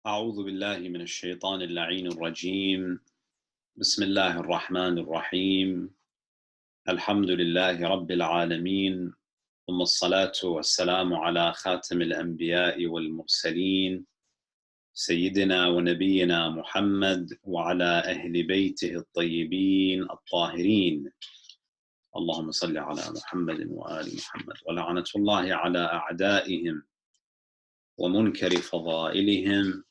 أعوذ بالله من الشيطان اللعين الرجيم بسم الله الرحمن الرحيم الحمد لله رب العالمين ثم الصلاة والسلام على خاتم الأنبياء والمرسلين سيدنا ونبينا محمد وعلى أهل بيته الطيبين الطاهرين اللهم صل على محمد وآل محمد ولعنة الله على أعدائهم ومنكر فضائلهم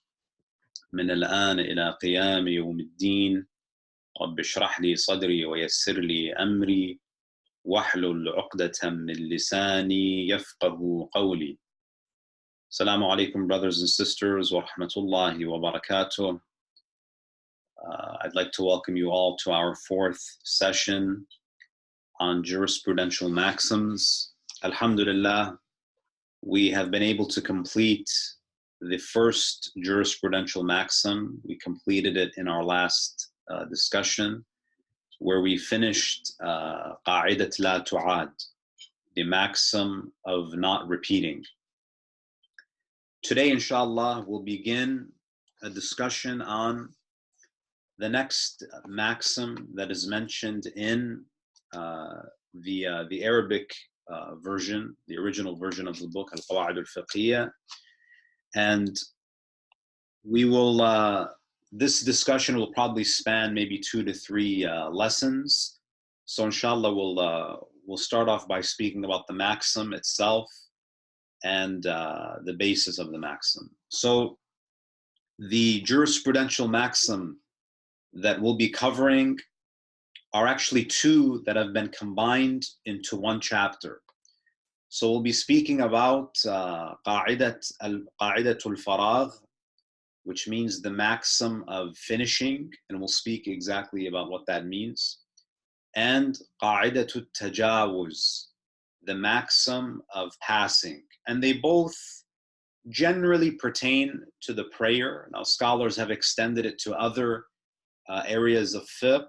من الآن إلى قيام يوم الدين رب اشرح لي صدري ويسر لي أمري واحلل عقدة من لساني يفقه قولي. Assalamu alaikum, brothers and sisters, wa rahmatullahi wa barakatuh. I'd like to welcome you all to our fourth session on jurisprudential maxims. Alhamdulillah, we have been able to complete the first jurisprudential maxim. We completed it in our last discussion, where we finished qa'idat la tu'ad, the maxim of not repeating. Today, inshallah, we'll begin a discussion on the next maxim that is mentioned in the Arabic version, the original version of the book, Al-Qawa'id al-Fiqhiyya. And we will, this discussion will probably span maybe 2 to 3 lessons. So inshallah, we'll start off by speaking about the maxim itself and the basis of the maxim. So the jurisprudential maxim that we'll be covering are actually 2 that have been combined into 1 chapter. So we'll be speaking about qa'idat al-faragh, which means the maxim of finishing, and we'll speak exactly about what that means, and qa'idat al-tajawuz, the maxim of passing. And they both generally pertain to the prayer. Now, scholars have extended it to other areas of fiqh,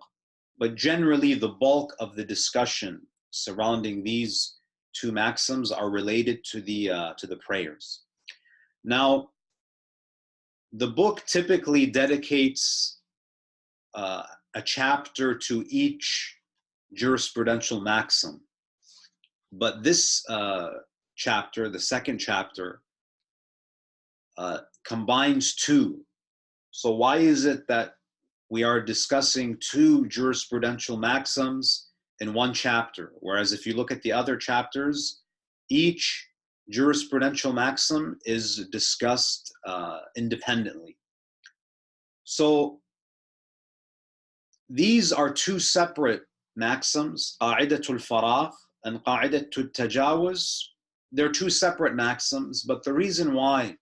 but generally the bulk of the discussion surrounding these 2 maxims are related to the prayers. Now, the book typically dedicates a chapter to each jurisprudential maxim, but this chapter, the second chapter, combines 2. So why is it that we are discussing 2 jurisprudential maxims in 1 chapter, whereas if you look at the other chapters, each jurisprudential maxim is discussed independently? So these are 2 separate maxims, qa'idatul faragh and qa'idatul tajawuz. They're 2 separate maxims, but the reason why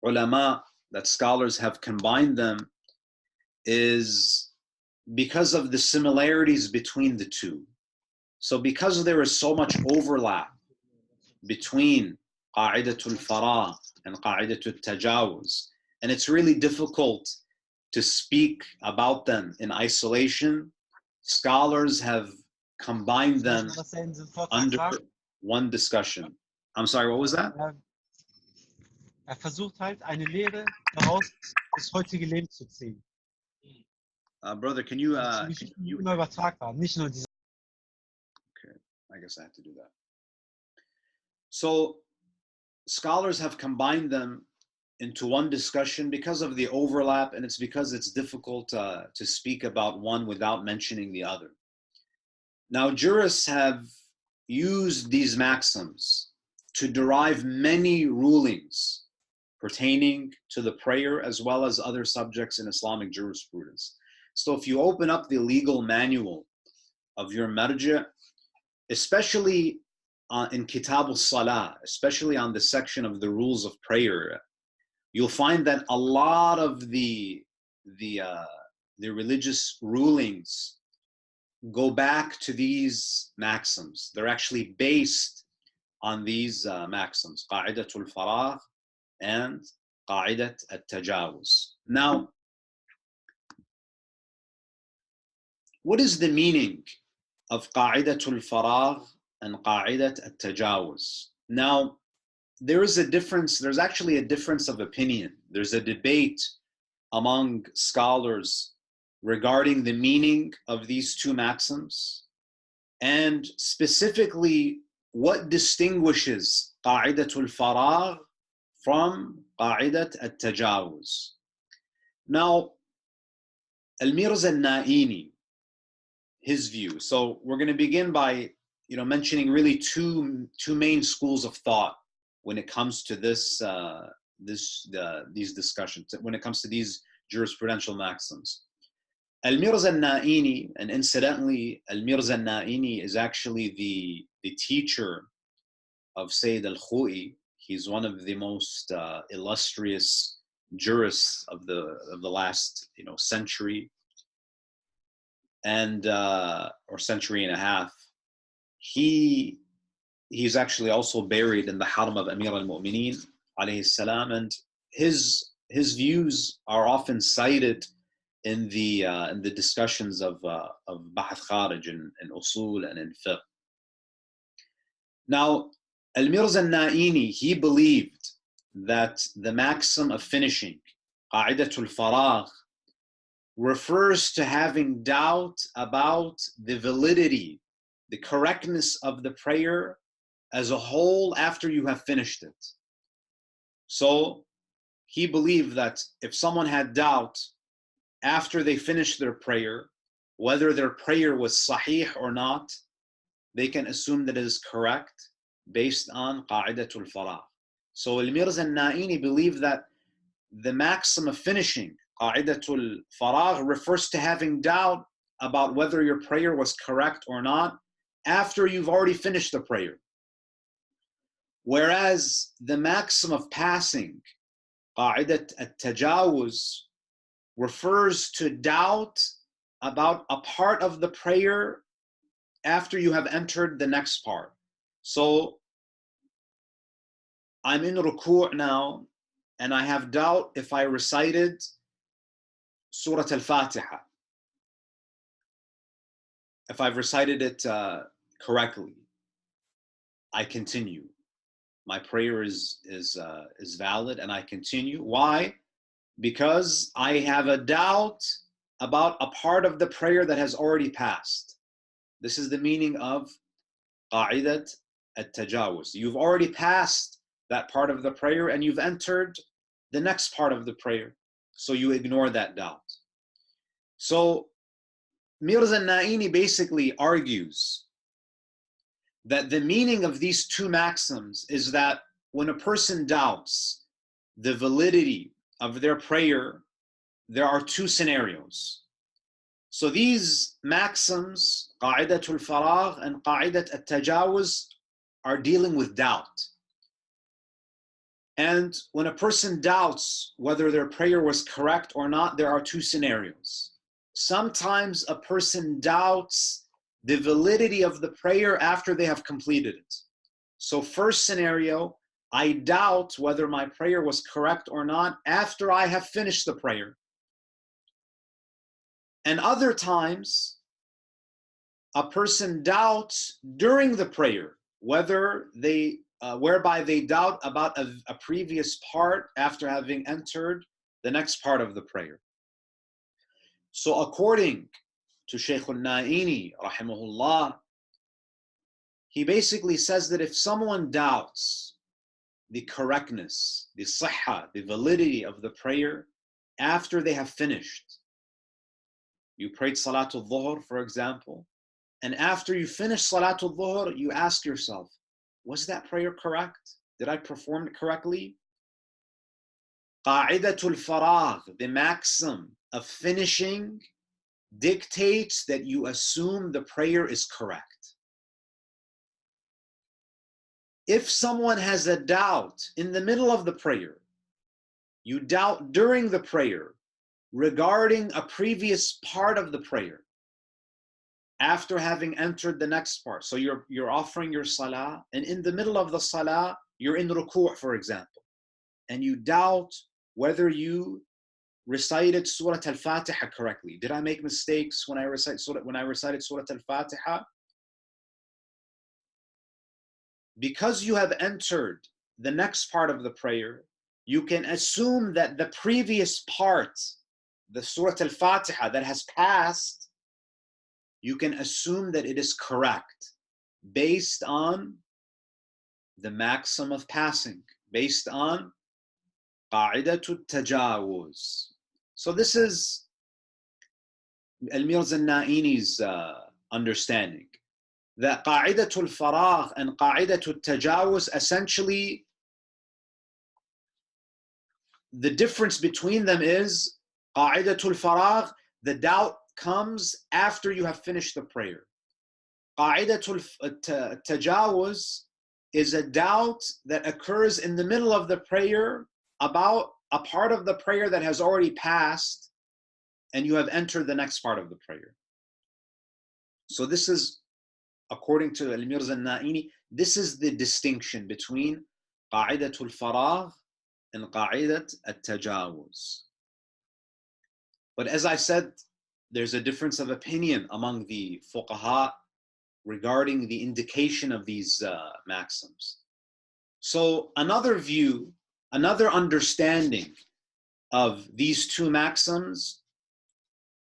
ulama, that scholars have combined them, is because of the similarities between the 2. So because there is so much overlap between qa'idatul faragh and qa'idatul tajawuz, and it's really difficult to speak about them in isolation, scholars have combined them under 1 discussion. I'm sorry, what was that? Versucht halt eine Lehre daraus das heutige Leben zu ziehen. Brother, can you immer übertragbar, nicht nur diese. Okay, I guess I have to do that. So scholars have combined them into 1 discussion because of the overlap, and it's because it's difficult to speak about one without mentioning the other. Now, jurists have used these maxims to derive many rulings pertaining to the prayer as well as other subjects in Islamic jurisprudence. So if you open up the legal manual of your marja', especially in Kitab al-Salah, especially on the section of the rules of prayer, you'll find that a lot of the religious rulings go back to these maxims. They're actually based on these maxims, qa'idatul faragh and qa'idat al-tajawuz. Now, what is the meaning of qa'idatul faragh and qa'idat al-tajawuz? Now, there is a difference. There's actually a difference of opinion. There's a debate among scholars regarding the meaning of these two maxims, and specifically what distinguishes qa'idatul faragh from qa'idat al-tajawuz. Now, Al-Mirza al-Na'ini, his view. So we're going to begin by, mentioning really two main schools of thought when it comes to these discussions, when it comes to these jurisprudential maxims. Al-Mirza al-Na'ini, and incidentally, Al-Mirza al-Na'ini is actually the teacher of Sayyid al-Khou'i. He's one of the most illustrious jurists of the last century, and or century and a half. He's actually also buried in the Haram of Amir al-Mu'mineen alayhi salam, and his views are often cited in the discussions of Ba'ath Kharij and Usul and in Fiqh. Now, Al-Mirza al-Na'ini, he believed that the maxim of finishing, Qa'idatul Faragh, refers to having doubt about the validity, the correctness of the prayer as a whole after you have finished it. So he believed that if someone had doubt after they finished their prayer, whether their prayer was sahih or not, they can assume that it is correct based on Qa'idatul Faragh. So Al-Mirza al-Na'ini believed that the maxim of finishing, Qa'idatul Faragh, refers to having doubt about whether your prayer was correct or not after you've already finished the prayer. Whereas the maxim of passing, Qa'idat al-Tajawuz, refers to doubt about a part of the prayer after you have entered the next part. So I'm in ruku' now, and I have doubt if I recited Surah Al-Fatiha, if I've recited it correctly. I continue. My prayer is valid, and I continue. Why? Because I have a doubt about a part of the prayer that has already passed. This is the meaning of Qa'idat al-Tajawuz. You've already passed that part of the prayer and you've entered the next part of the prayer. So you ignore that doubt. So Mirza al-Na'ini basically argues that the meaning of these two maxims is that when a person doubts the validity of their prayer, there are two scenarios. So these maxims, Qa'idatul Faragh and Qa'idat al-Tajawuz, are dealing with doubt. And when a person doubts whether their prayer was correct or not, there are two scenarios. Sometimes a person doubts the validity of the prayer after they have completed it. So first scenario, I doubt whether my prayer was correct or not after I have finished the prayer. And other times, a person doubts during the prayer, whereby they doubt about a previous part after having entered the next part of the prayer. So according to Sheikh al-Na'ini, rahimahullah, he basically says that if someone doubts the correctness, the sihha, the validity of the prayer after they have finished, you prayed Salatul Dhuhr, for example, and after you finish Salatul Dhuhr, you ask yourself, was that prayer correct? Did I perform it correctly? Qa'idatul Faragh, the maxim of finishing, dictates that you assume the prayer is correct. If someone has a doubt in the middle of the prayer, you doubt during the prayer regarding a previous part of the prayer after having entered the next part. So you're offering your salah, and in the middle of the salah, you're in ruku', for example, and you doubt whether you recited Surah Al-Fatiha correctly. Did I make mistakes when I recited Surah Al-Fatiha? Because you have entered the next part of the prayer, you can assume that the previous part, the Surah Al-Fatiha that has passed, you can assume that it is correct based on the maxim of passing, based on qa'idatul tajawuz. So this is Al-Mirza Naini's understanding, that qa'idatul faragh and qa'idatul tajawuz, essentially the difference between them is qa'idatul faragh, the doubt comes after you have finished the prayer. Qa'idatul tajawuz is a doubt that occurs in the middle of the prayer about a part of the prayer that has already passed, and you have entered the next part of the prayer. So this is, according to Al-Mirza Naini, this is the distinction between qa'idatul faragh and qa'idat al-tajawuz. But as I said, there's a difference of opinion among the fuqaha regarding the indication of these maxims. So another view, another understanding of these two maxims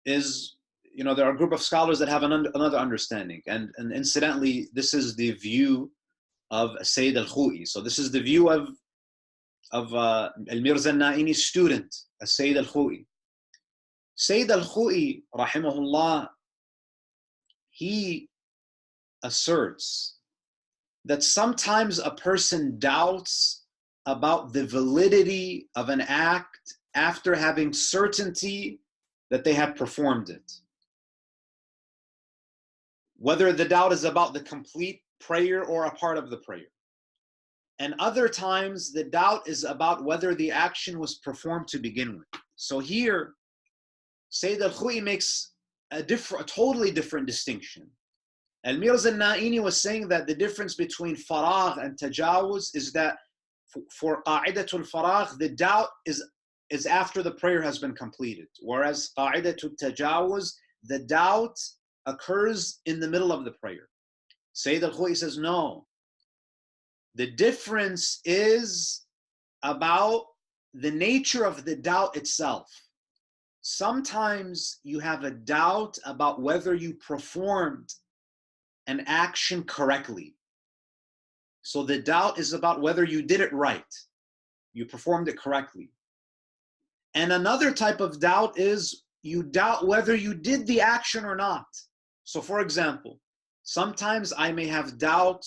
is, there are a group of scholars that have another understanding. And incidentally, this is the view of Sayyid al-Khu'i. So this is the view of Al-Mirza Naini's student, Sayyid al-Khu'i. Sayyid al-Khu'i, rahimahullah, he asserts that sometimes a person doubts about the validity of an act after having certainty that they have performed it. Whether the doubt is about the complete prayer or a part of the prayer. And other times the doubt is about whether the action was performed to begin with. So here, Sayyid al-Khu'i makes a totally different distinction. Al-Mirza Naini was saying that the difference between faragh and tajawuz is that for qa'idatul faragh, the doubt is after the prayer has been completed. Whereas qa'idatul tajawuz, the doubt occurs in the middle of the prayer. Sayyid al-Khu'i says, no. The difference is about the nature of the doubt itself. Sometimes you have a doubt about whether you performed an action correctly. So the doubt is about whether you did it right. You performed it correctly. And another type of doubt is you doubt whether you did the action or not. So for example, sometimes I may have doubt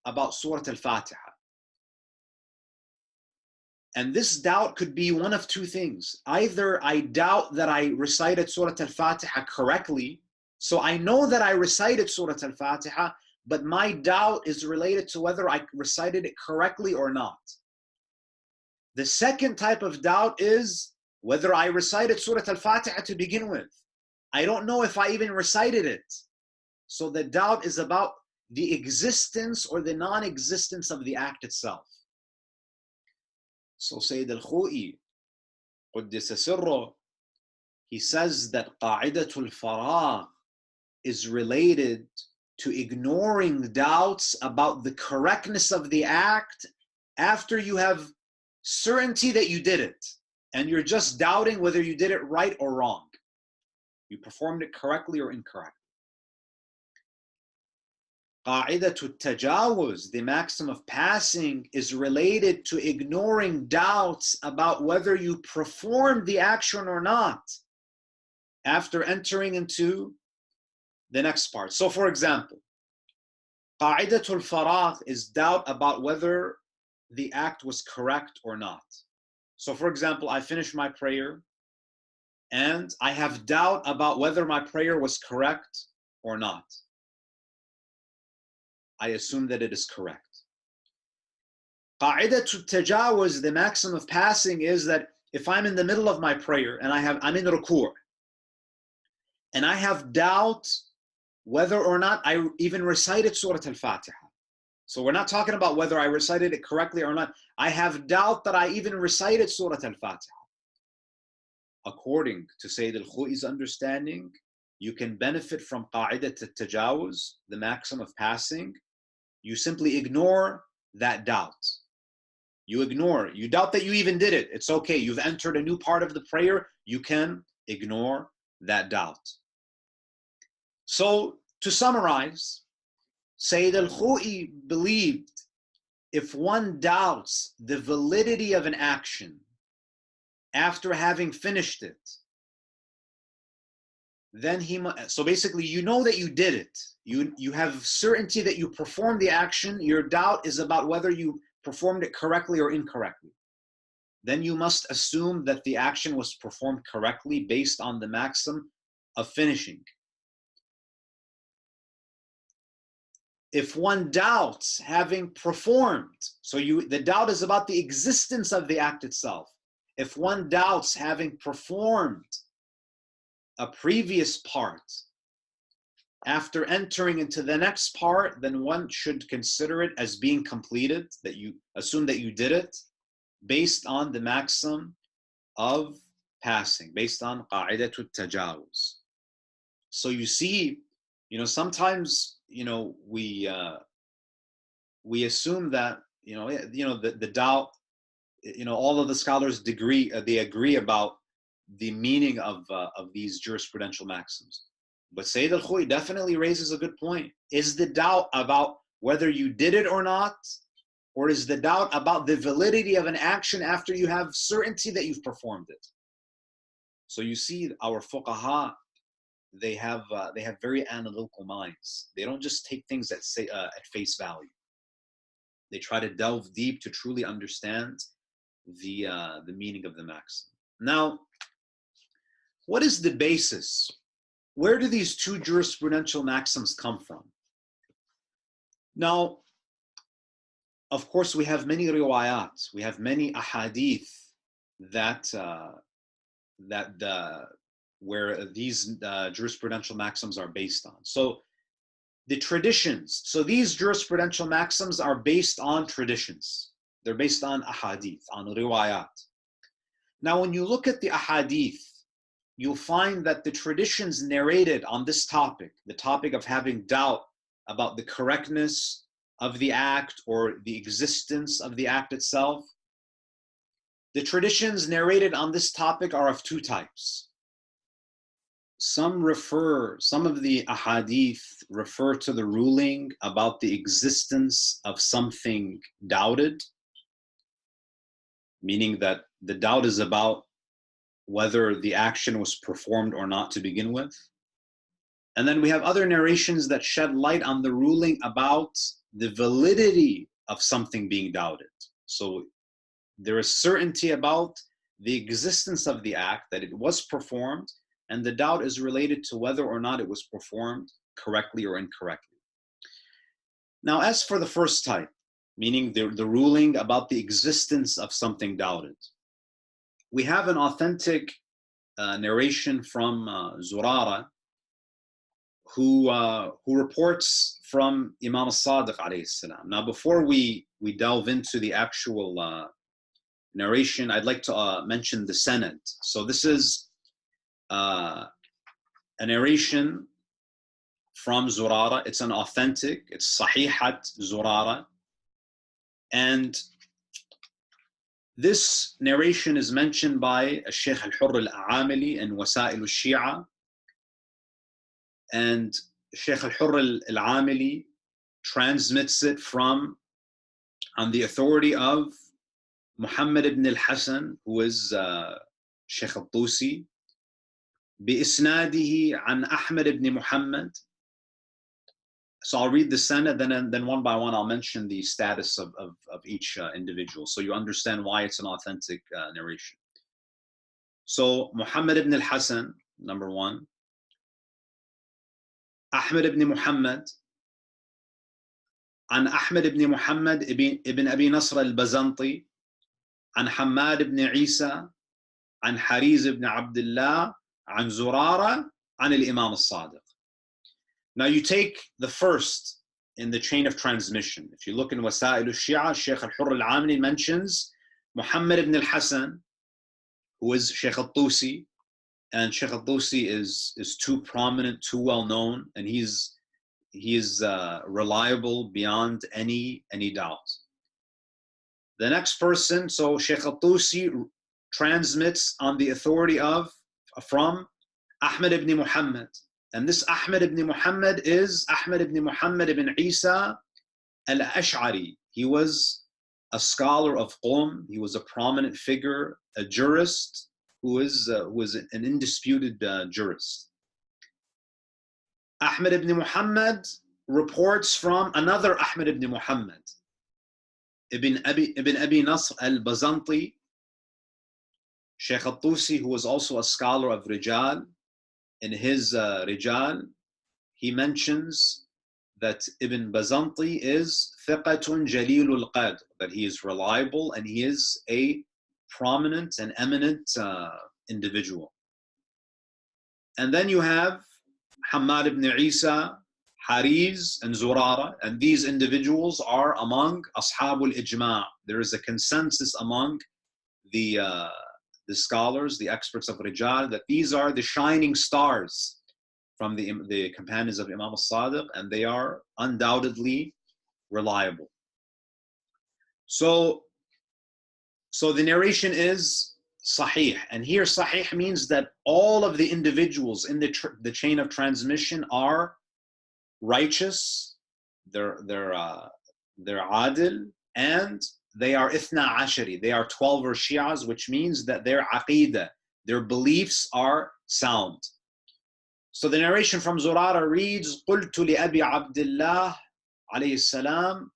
about Surah Al-Fatiha. And this doubt could be one of two things. Either I doubt that I recited Surah Al-Fatiha correctly, so I know that I recited Surah Al-Fatiha, but my doubt is related to whether I recited it correctly or not. The second type of doubt is whether I recited Surah Al-Fatiha to begin with. I don't know if I even recited it. So the doubt is about the existence or the non-existence of the act itself. So Sayyid al-Khu'i, Quddisa Sirruh, he says that qa'idatul faragh is related to ignoring doubts about the correctness of the act after you have certainty that you did it, and you're just doubting whether you did it right or wrong. You performed it correctly or incorrectly. Qa'idatul tajawuz, the maxim of passing, is related to ignoring doubts about whether you performed the action or not after entering into the next part. So for example, qa'idatul faragh is doubt about whether the act was correct or not. So for example, I finish my prayer and I have doubt about whether my prayer was correct or not. I assume that it is correct. Qa'idatul tajawuz, the maxim of passing, is that if I'm in the middle of my prayer and I'm in ruku' and I have doubt whether or not I even recited Surah Al-Fatiha. So we're not talking about whether I recited it correctly or not. I have doubt that I even recited Surah Al-Fatiha. According to Sayyid al-Khu'i's understanding, you can benefit from qa'idat al-tajawuz, the maxim of passing. You simply ignore that doubt. You ignore. You doubt that you even did it. It's okay. You've entered a new part of the prayer. You can ignore that doubt. So to summarize, Sayyid al-Khou'i believed if one doubts the validity of an action after having finished it, then so basically you know that you did it. You have certainty that you performed the action. Your doubt is about whether you performed it correctly or incorrectly. Then you must assume that the action was performed correctly based on the maxim of finishing. If one doubts having performed, so the doubt is about the existence of the act itself. If one doubts having performed a previous part after entering into the next part, then one should consider it as being completed, that you assume that you did it based on the maxim of passing, based on qa'idatul tajawuz. So you see, sometimes, we assume that, the doubt, all of the scholars they agree about the meaning of these jurisprudential maxims. But Sayyid al-Khou'i definitely raises a good point. Is the doubt about whether you did it or not? Or is the doubt about the validity of an action after you have certainty that you've performed it? So you see, our fuqaha, they have very analytical minds. They don't just take things at face value. They try to delve deep to truly understand the meaning of the maxim. Now, what is the basis? Where do these two jurisprudential maxims come from? Now, of course, we have many riwayat, we have many ahadith where these jurisprudential maxims are based on. So the traditions, so these jurisprudential maxims are based on traditions. They're based on ahadith, on riwayat. Now, when you look at the ahadith, you'll find that the traditions narrated on this topic, the topic of having doubt about the correctness of the act or the existence of the act itself, the traditions narrated on this topic are of two types. Some of the ahadith refer to the ruling about the existence of something doubted, meaning that the doubt is about whether the action was performed or not to begin with. And then we have other narrations that shed light on the ruling about the validity of something being doubted. So there is certainty about the existence of the act, that it was performed, and the doubt is related to whether or not it was performed correctly or incorrectly. Now, as for the first type, meaning the ruling about the existence of something doubted, we have an authentic narration from Zurara, who reports from Imam al-Sadiq alayhi salam. Now, before we delve into the actual narration, I'd like to mention the sanad. So this is a narration from Zurara. It's an authentic, it's Sahihat Zurara. And this narration is mentioned by Sheikh al-Hurr al-Amili in Wasa'il al-Shi'a. And Sheikh al-Hurr al-Amili transmits it on the authority of Muhammad ibn al-Hasan, who is Sheikh al-Tusi, بإسناده عن أحمد ibn Muhammad. So I'll read the sanad, then one by one I'll mention the status of each individual, so you understand why it's an authentic narration. So Muhammad ibn al-Hasan, number one. Ahmad ibn Muhammad. عن أحمد ibn Muhammad ibn Abi Nasr al-Bazanti. عن حماد ibn عيسى. عن حريز ibn Abdullah. عن زرارة. عن الإمام الصادق. Now you take the first in the chain of transmission. If you look in Wasa'il al-Shi'a, Sheikh al-Hurr al-Amili mentions Muhammad ibn al-Hasan, who is Sheikh al-Tusi, and Sheikh al-Tusi is too prominent, too well known, and he is reliable beyond any doubt. The next person, so Sheikh al-Tusi transmits on the authority of, from Ahmad ibn Muhammad. And this Ahmad ibn Muhammad is Ahmad ibn Muhammad ibn Isa al-Ash'ari. He was a scholar of Qom. He was a prominent figure, a jurist who was an indisputed jurist. Ahmad ibn Muhammad reports from another Ahmad ibn Muhammad, Ibn Abi Nasr al-Bazanti. Sheikh al-Tusi, who was also a scholar of Rijal, in his Rijal, he mentions that Ibn Bazanti is thiqatun jalilul qadr, that he is reliable and he is a prominent and eminent individual. And then you have Hammad ibn Isa, Hariz, and Zurara, and these individuals are among Ashabul Ijma'. There is a consensus among the scholars, the experts of Rijal, that these are the shining stars from the companions of Imam al-Sadiq, and they are undoubtedly reliable. So the narration is sahih, and here sahih means that all of the individuals in the chain of transmission are righteous, they're adil, and they are ithna ashari, they are 12 Shi'as, which means that their aqidah, their beliefs are sound. So the narration from Zurara reads, قلت لأبي عبد الله عليه السلام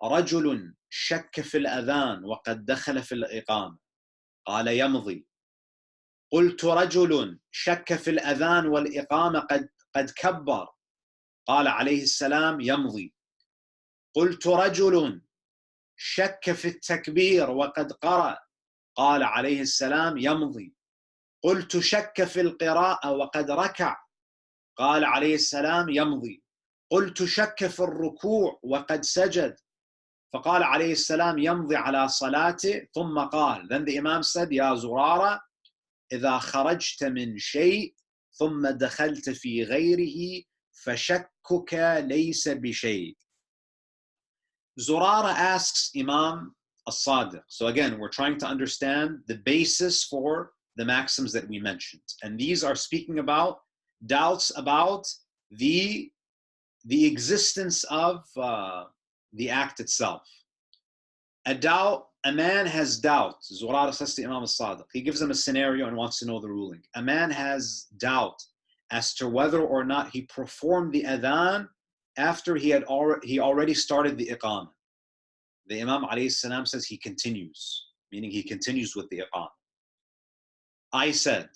رجل شك في الأذان وقد دخل في الإقامة قال يمضي. قلت رجل شك في الأذان والإقامة قد كبر قال عليه السلام يمضي. قلت رجل شك في التكبير وقد قرأ قال عليه السلام يمضي. قلت شك في القراءة وقد ركع قال عليه السلام يمضي. قلت شك في الركوع وقد سجد فقال عليه السلام يمضي على صلاته. ثم قال, then the Imam said, يا زرارة إذا خرجت من شيء ثم دخلت في غيره فشكك ليس بشيء. Zurara asks Imam al-Sadiq. So again, we're trying to understand the basis for the maxims that we mentioned. And these are speaking about doubts about the existence of the act itself. A man has doubt. Zurara says to Imam al-Sadiq, he gives him a scenario and wants to know the ruling. A man has doubt as to whether or not he performed the adhan after he already started the iqamah. The Imam alayhi salam says he continues, meaning he continues with the iqamah. I said,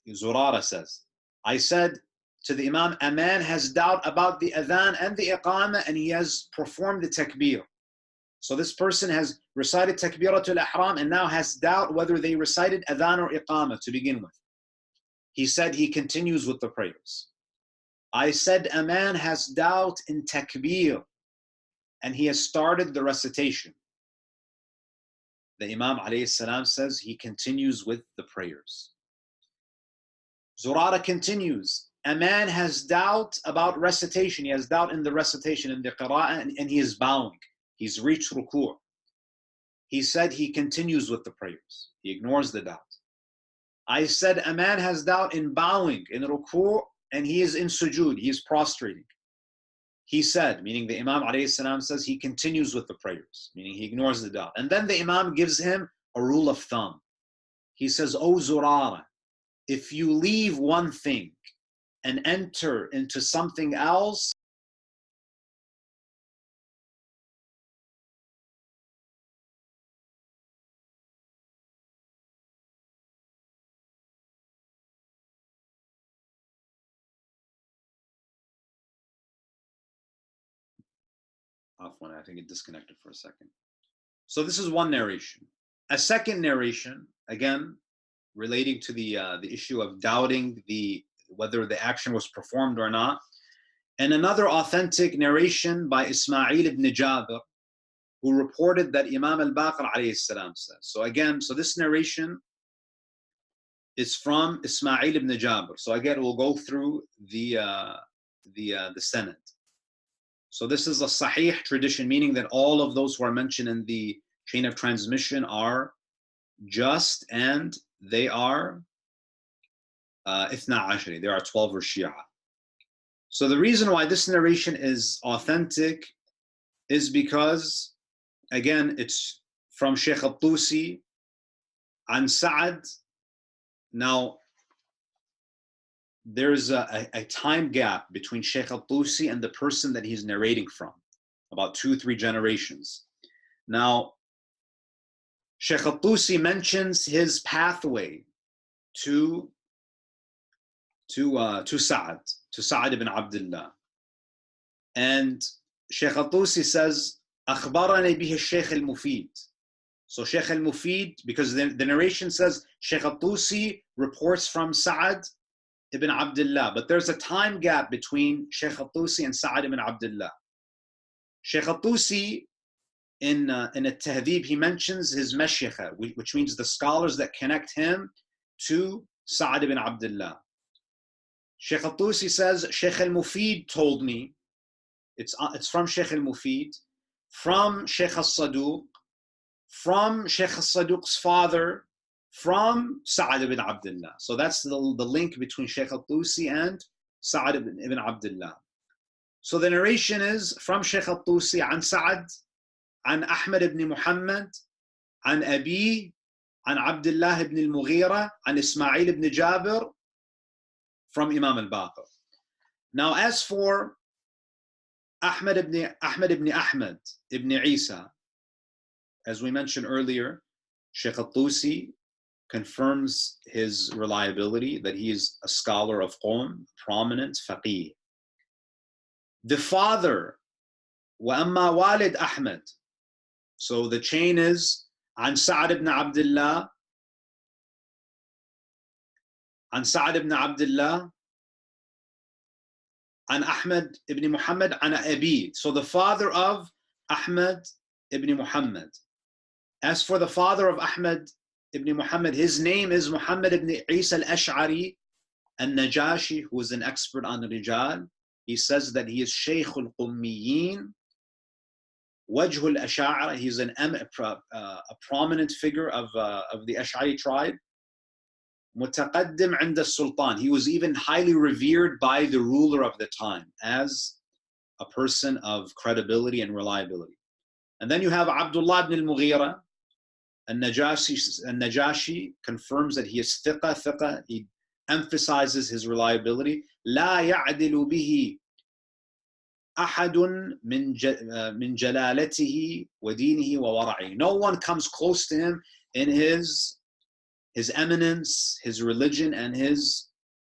Zurara says, I said to the Imam, a man has doubt about the adhan and the iqamah and he has performed the takbir. So this person has recited takbiratul ihram and now has doubt whether they recited adhan or iqamah to begin with. He said he continues with the prayers. I said a man has doubt in takbir and he has started the recitation. The Imam alayhi salam says he continues with the prayers. Zurara continues, a man has doubt about recitation. He has doubt in the recitation, in the qira'ah, and he is bowing. He's reached ruku'. He said he continues with the prayers. He ignores the doubt. I said a man has doubt in bowing, in ruku', and he is in sujood. He is prostrating. He said, meaning the Imam alayhi salam says he continues with the prayers, meaning he ignores the doubt. And then the Imam gives him a rule of thumb. He says, O Zurara, if you leave one thing and enter into something else, I think it disconnected for a second. So this is one narration. A second narration, again, relating to the issue of doubting whether the action was performed or not. And another authentic narration by Ismail ibn Jabir, who reported that Imam al-Baqir alayhi salam says. So again, this narration is from Ismail ibn Jabir. So again, we'll go through the sanad. So this is a sahih tradition, meaning that all of those who are mentioned in the chain of transmission are just, and they are Ithna Ashari. There are 12 or Shia. So the reason why this narration is authentic is because, again, it's from Sheikh Al-Tusi and Sa'ad. Now, there's a time gap between Sheikh Al-Tusi and the person that he's narrating from, about 2-3 generations. Now, Sheikh Al-Tusi mentions his pathway to Sa'ad ibn Abdullah. And Sheikh Al-Tusi says, أخبرني به الشيخ المفيد. So Sheikh al-Mufid, because the narration says Sheikh al-Tusi reports from Sa'ad ibn Abdullah, but there's a time gap between Sheikh al-Tusi and Sa'ad ibn Abdullah. Sheikh al-Tusi in Al-Tahdhib, he mentions his mashayikha, which means the scholars that connect him to Sa'ad ibn Abdullah. Sheikh al-Tusi says, Sheikh al-Mufid told me, it's from Sheikh al-Mufid, from Sheikh al-Saduq, from Sheikh al-Saduq's father, from Sa'ad ibn Abdullah. So that's the link between Sheikh al-Tusi and Sa'ad ibn Abdullah. So the narration is from Sheikh al-Tusi an Sa'ad, an Ahmad ibn Muhammad, an Abi, an Abdullah ibn al-Mughira, an Ismail ibn Jabir, from Imam al-Baqir. Now as for Ahmad ibn Ahmad ibn Isa, as we mentioned earlier, Sheikh al-Tusi confirms his reliability, that he is a scholar of Qom, prominent faqih. The father, وَأَمَّا وَالِدْ Ahmad. So the chain is عن سعد ibn Abdullah, عن سعد ibn Abdullah, عن Ahmad ibn Muhammad, عن Abi. So the father of Ahmad ibn Muhammad. As for the father of Ahmad ibn Muhammad, his name is Muhammad ibn Isa al-Ash'ari al-Najashi, who is an expert on Rijal. He says that he is Sheikh al-Qummiyin, Wajh al-Ash'ari. He's a prominent figure of the Ash'ari tribe. Mutaqaddim 'inda al-Sultan. He was even highly revered by the ruler of the time as a person of credibility and reliability. And then you have Abdullah ibn al-Mughira. Al-Najashi confirms that he is thiqa. He emphasizes his reliability. لا يعدل به أحد من جلالته ودينه وورعه. No one comes close to him in his eminence, his religion, and his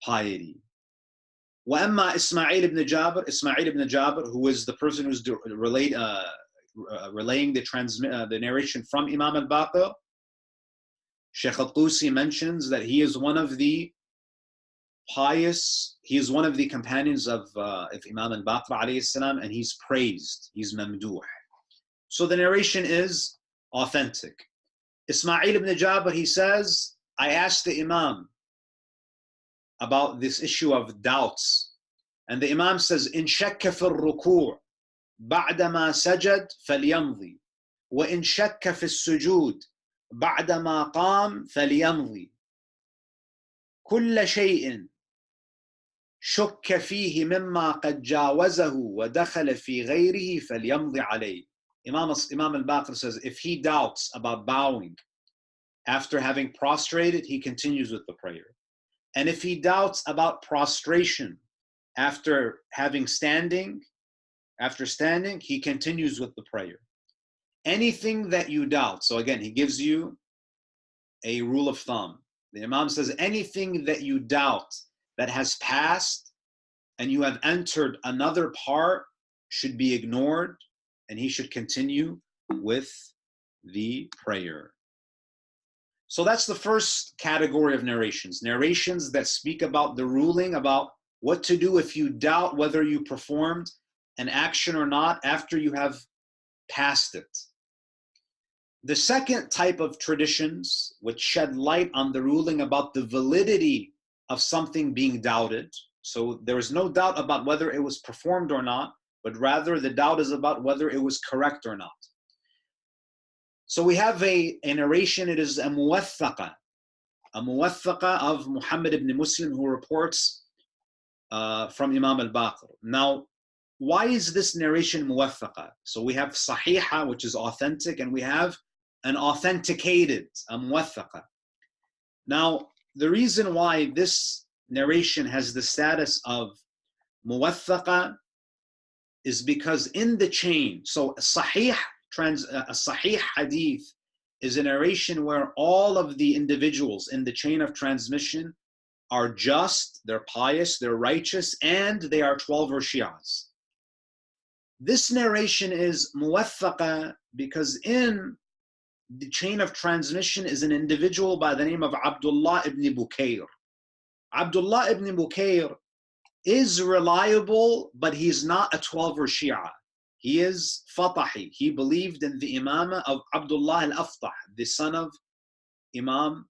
piety. وأما إسماعيل ibn Jabir, who is the person who's relaying the narration from Imam al-Baqir, Sheikh al-Tusi mentions that he is one of the pious, he is one of the companions of Imam al-Baqir alayhi salam, and he's praised, he's mamduh. So the narration is authentic. Ismail ibn Jabir, he says, I asked the Imam about this issue of doubts, and the Imam says, إن شك في الركوع بعدما سجد فليمضي وإن شك في السجود بعدما قام فليمضي كل شيء شك فيه مما قد جاوزه ودخل في غيره فليمضي عليه. Imam al-Baqir says, if he doubts about bowing after having prostrated, he continues with the prayer. And if he doubts about prostration after standing, he continues with the prayer. Anything that you doubt, so again, he gives you a rule of thumb. The Imam says, anything that you doubt that has passed and you have entered another part should be ignored, and he should continue with the prayer. So that's the first category of narrations that speak about the ruling about what to do if you doubt whether you performed an action or not after you have passed it. The second type of traditions which shed light on the ruling about the validity of something being doubted. So there is no doubt about whether it was performed or not, but rather the doubt is about whether it was correct or not. So we have a narration, it is a muwathaqa of Muhammad ibn Muslim, who reports from Imam al-Baqir. Now, why is this narration muwathaqa? So we have sahiha, which is authentic, and we have an authenticated, a muwathaqa. Now, the reason why this narration has the status of muwathaqa is because in the chain, so a sahih hadith is a narration where all of the individuals in the chain of transmission are just, they're pious, they're righteous, and they are 12 Shi'as. This narration is muwathaqa because in the chain of transmission is an individual by the name of Abdullah ibn Bukayr. Abdullah ibn Bukayr is reliable, but he's not a 12 Shia. He is Fatahi. He believed in the imamah of Abdullah al-Aftah, the son of Imam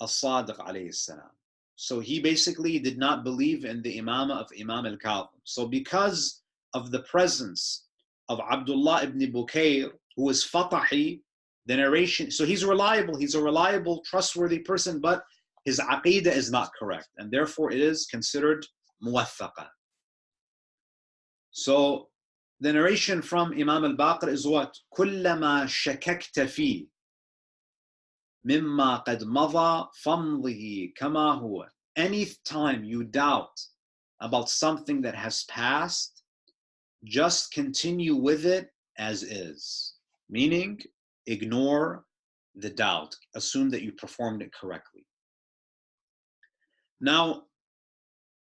al-Sadiq alayhi salam. So he basically did not believe in the imamah of Imam al-Kadhim. So because of the presence of Abdullah ibn Bukayr, who is Fatahi, the narration, so he's reliable, he's a reliable, trustworthy person, but his aqidah is not correct, and therefore it is considered muwathaqa. So the narration from Imam al-Baqir is what? كُلَّمَا شَكَكْتَ فِي مِمَّا قَدْ مَضَى فَامْضِهِ كَمَا هُوَ. Any time you doubt about something that has passed, just continue with it as is. Meaning, ignore the doubt. Assume that you performed it correctly. Now,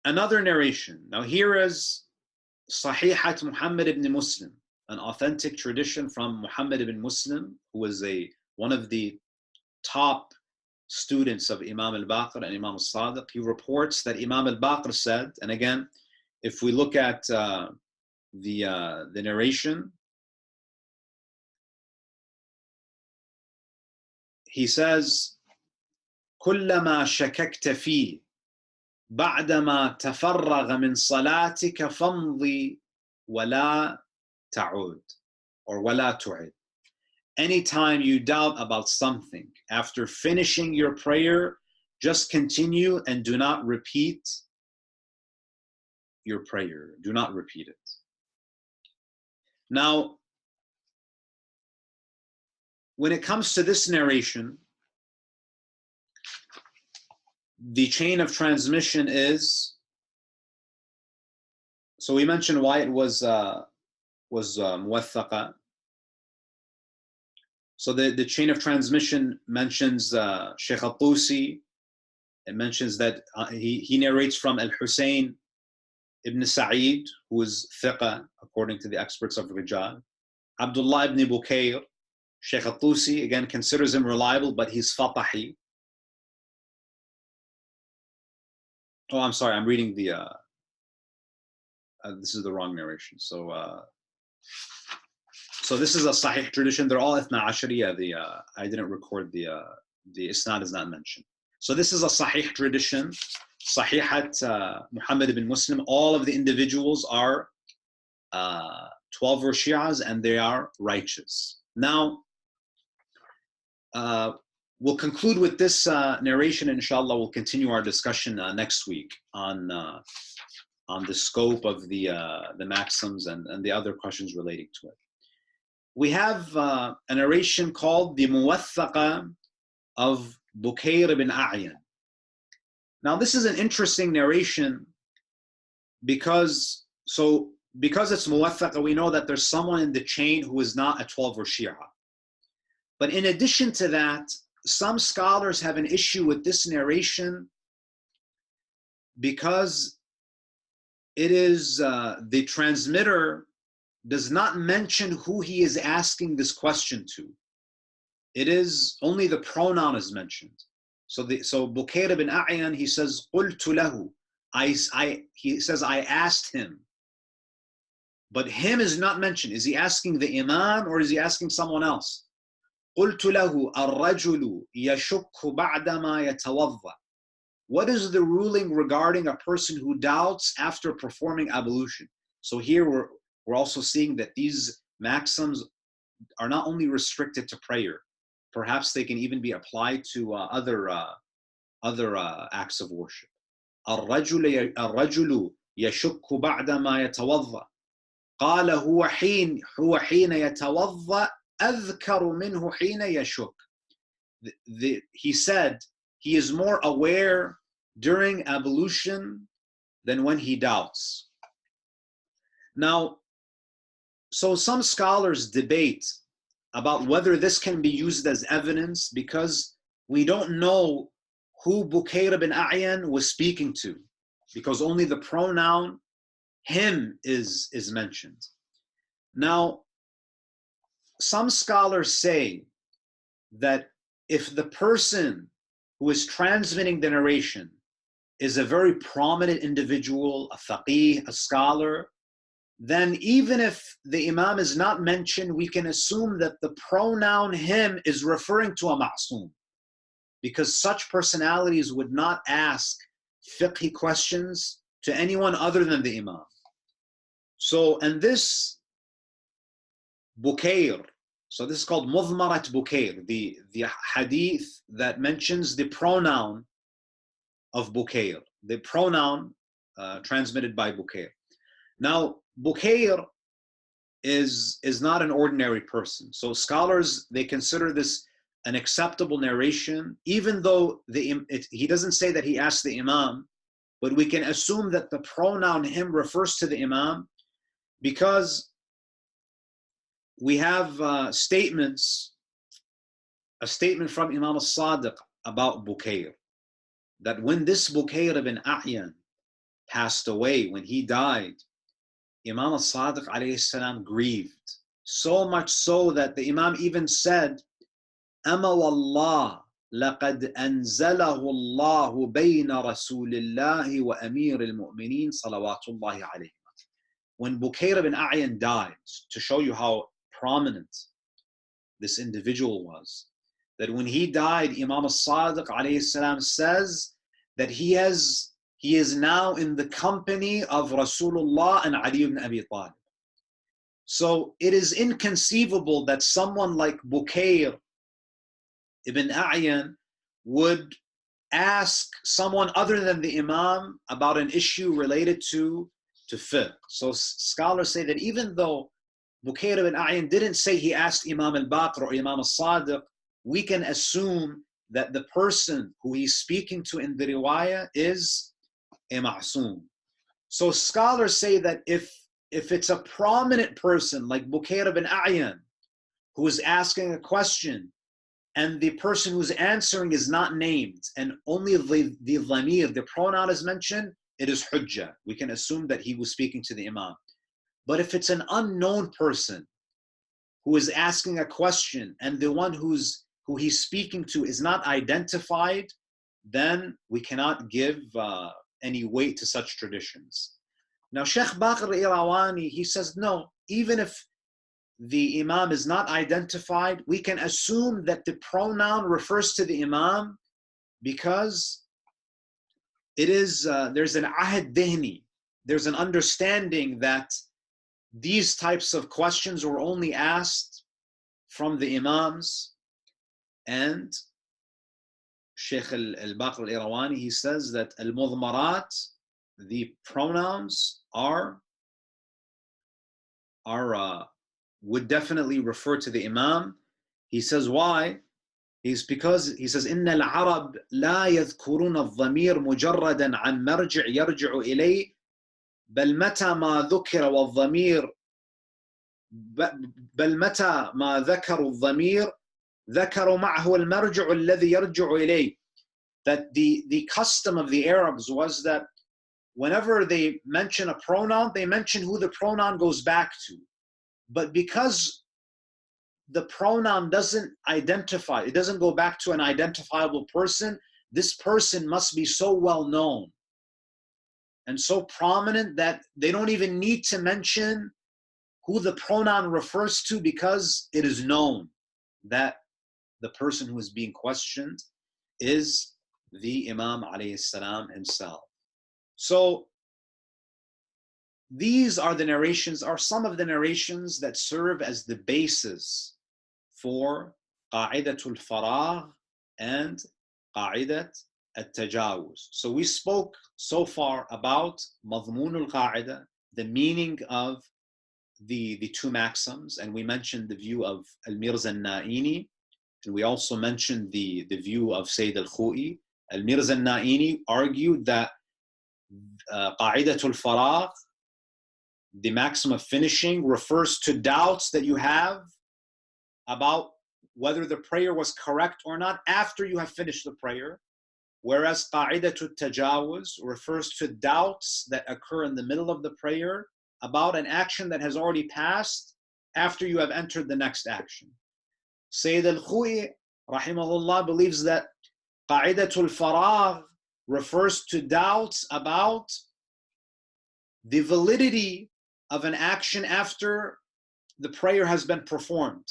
another narration. Now here is Sahihat Muhammad ibn Muslim, an authentic tradition from Muhammad ibn Muslim, who was one of the top students of Imam al-Baqir and Imam al-Sadiq. He reports that Imam al-Baqir said, and again, if we look at the narration, he says, كُلَّمَا شَكَكْتَ فِي بعدما تفرغ من صلاتك فامضي ولا تعود, or ولا تعد. Anytime you doubt about something, after finishing your prayer, just continue and do not repeat your prayer. Do not repeat it. Now, when it comes to this narration, the chain of transmission is, so we mentioned why it was muwathaqa. So the chain of transmission mentions Sheikh al-Tusi. It mentions that he narrates from Al-Husayn ibn Sa'id, who is thiqa, according to the experts of Rijal. Abdullah ibn Bukayr, Sheikh al-Tusi, again, considers him reliable, but he's Fatahi. Oh, I'm sorry, I'm reading the, this is the wrong narration. So this is a Sahih tradition. They're all Ithna Ashariya. I didn't record the Isnad is not mentioned. So this is a Sahih tradition, Sahihat Muhammad ibn Muslim. All of the individuals are 12 Shi'as and they are righteous. Now, we'll conclude with this narration. Inshallah, we'll continue our discussion next week on the scope of the Maxims and the other questions relating to it. We have a narration called the Muwathaqa of Bukayr ibn A'yan. Now, this is an interesting narration because it's Muwathaqa, we know that there's someone in the chain who is not a 12 Shia. But in addition to that, some scholars have an issue with this narration because it is the transmitter does not mention who he is asking this question to. It is only the pronoun is mentioned. So Bukayr ibn A'yan, he says, قُلْتُ لَهُ. He says, I asked him. But him is not mentioned. Is he asking the imam or is he asking someone else? قُلْتُ لَهُ الرَّجُلُ يَشُكُّ بَعْدَمَا يَتَوَضَّأ. What is the ruling regarding a person who doubts after performing ablution? So here we're also seeing that these maxims are not only restricted to prayer. Perhaps they can even be applied to other acts of worship. الرجل يشك بعدما يتوضأ قال هو حين يتوضأ أذكر منه حين يشك. He said he is more aware during ablution than when he doubts. Now, so some scholars debate about whether this can be used as evidence because we don't know who Bukayr ibn A'yan was speaking to, because only the pronoun him is mentioned. Now, some scholars say that if the person who is transmitting the narration is a very prominent individual, a faqih, a scholar, then even if the imam is not mentioned, we can assume that the pronoun him is referring to a ma'soom, because such personalities would not ask fiqhi questions to anyone other than the imam. So, and this Bukayr, so this is called Mudhmarat Bukayr, the hadith that mentions the pronoun of Bukayr, the pronoun transmitted by Bukayr. Now, Bukayr is not an ordinary person. So scholars, they consider this an acceptable narration, even though he doesn't say that he asked the imam, but we can assume that the pronoun him refers to the imam, because we have a statement from Imam al-Sadiq about Bukayr, that when this Bukayr ibn A'yan passed away, when he died, Imam al-Sadiq alayhi salam grieved, so much so that the Imam even said, أما والله لقد أنزله الله بين رسول الله وأمير المؤمنين صلوات الله عليه. When Bukayr ibn A'yan died, to show you how prominent this individual was, that when he died, Imam al-Sadiq alayhi salam says that he is now in the company of Rasulullah and Ali ibn Abi Talib. So it is inconceivable that someone like Bukayr ibn A'yan would ask someone other than the imam about an issue related to fiqh. So scholars say that even though Bukayr ibn A'yan didn't say he asked Imam al-Baqir or Imam al-Sadiq, we can assume that the person who he's speaking to in the riwayah is a ma'soom. So scholars say that if it's a prominent person like Bukayr ibn A'yan who is asking a question, and the person who's answering is not named, and only the dhamir, the pronoun is mentioned, it is hujjah. We can assume that he was speaking to the imam. But if it's an unknown person who is asking a question, and the one who he's speaking to is not identified, then we cannot give any weight to such traditions. Now, Sheikh Baqir Irawani, he says, no, even if the imam is not identified, we can assume that the pronoun refers to the imam, because it is there's an ahad dihni, there's an understanding that these types of questions were only asked from the imams. And Sheikh al-Baqir al-Irawani, he says that al-mudhmarat, the pronouns would definitely refer to the imam. He says why? Because he says إن العرب لا يذكرون الضمير مجردا عن مرجع يرجع إليه بل متى ما ذكر والضمير بل متى ما ذكروا الضمير ذكروا معه المرجع الذي يرجع إليه. That the custom of the Arabs was that whenever they mention a pronoun, they mention who the pronoun goes back to. But because the pronoun doesn't identify, it doesn't go back to an identifiable person, this person must be so well known and so prominent that they don't even need to mention who the pronoun refers to, because it is known that the person who is being questioned is the Imam alayhi salam himself. So these are the narrations, are some of the narrations that serve as the basis for qa'idatul faragh and qa'idat at-tajawuz. So we spoke so far about madhmunul qa'ida, the meaning of the two maxims, and we mentioned the view of Al-Mirza al-Na'ini, and we also mentioned the view of Sayyid al-Khu'i. Al-Mirza al-Na'ini argued that qa'idatul faragh, the maxim of finishing, refers to doubts that you have about whether the prayer was correct or not after you have finished the prayer, whereas qa'idatul tajawuz refers to doubts that occur in the middle of the prayer about an action that has already passed after you have entered the next action. Sayyid al-Khu'i, rahimahullah, believes that qa'idatul faragh refers to doubts about the validity of an action after the prayer has been performed,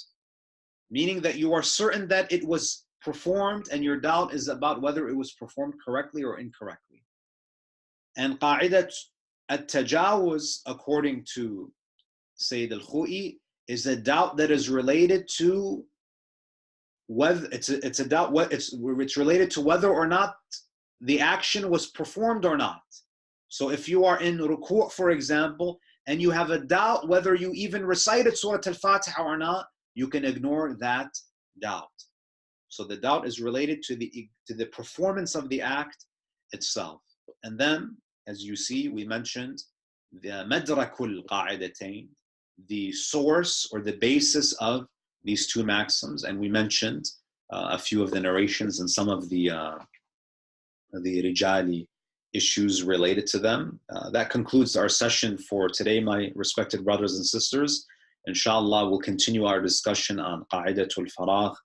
meaning that you are certain that it was performed and your doubt is about whether it was performed correctly or incorrectly. And qa'idat at-tajawuz, according to Sayyid al-Khu'i, is a doubt that is related to whether it's a doubt it's related to whether or not the action was performed or not. So if you are in ruku', for example, and you have a doubt whether you even recited Surah Al-Fatiha or not, you can ignore that doubt. So the doubt is related to the performance of the act itself. And then, as you see, we mentioned the madrakul qa'idatain, the source or the basis of these two maxims, and we mentioned a few of the narrations and some of the rijali issues related to them. That concludes our session for today, my respected brothers and sisters. Inshallah, we'll continue our discussion on qa'idatul faragh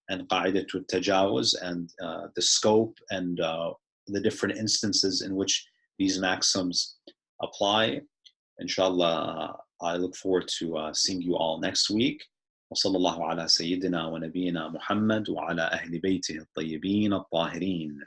and qa'idatul tajawuz, and the scope and the different instances in which these maxims apply. Inshallah, I look forward to seeing you all next week. وصلى الله على سيدنا ونبينا محمد وعلى أهل بيته الطيبين الطاهرين.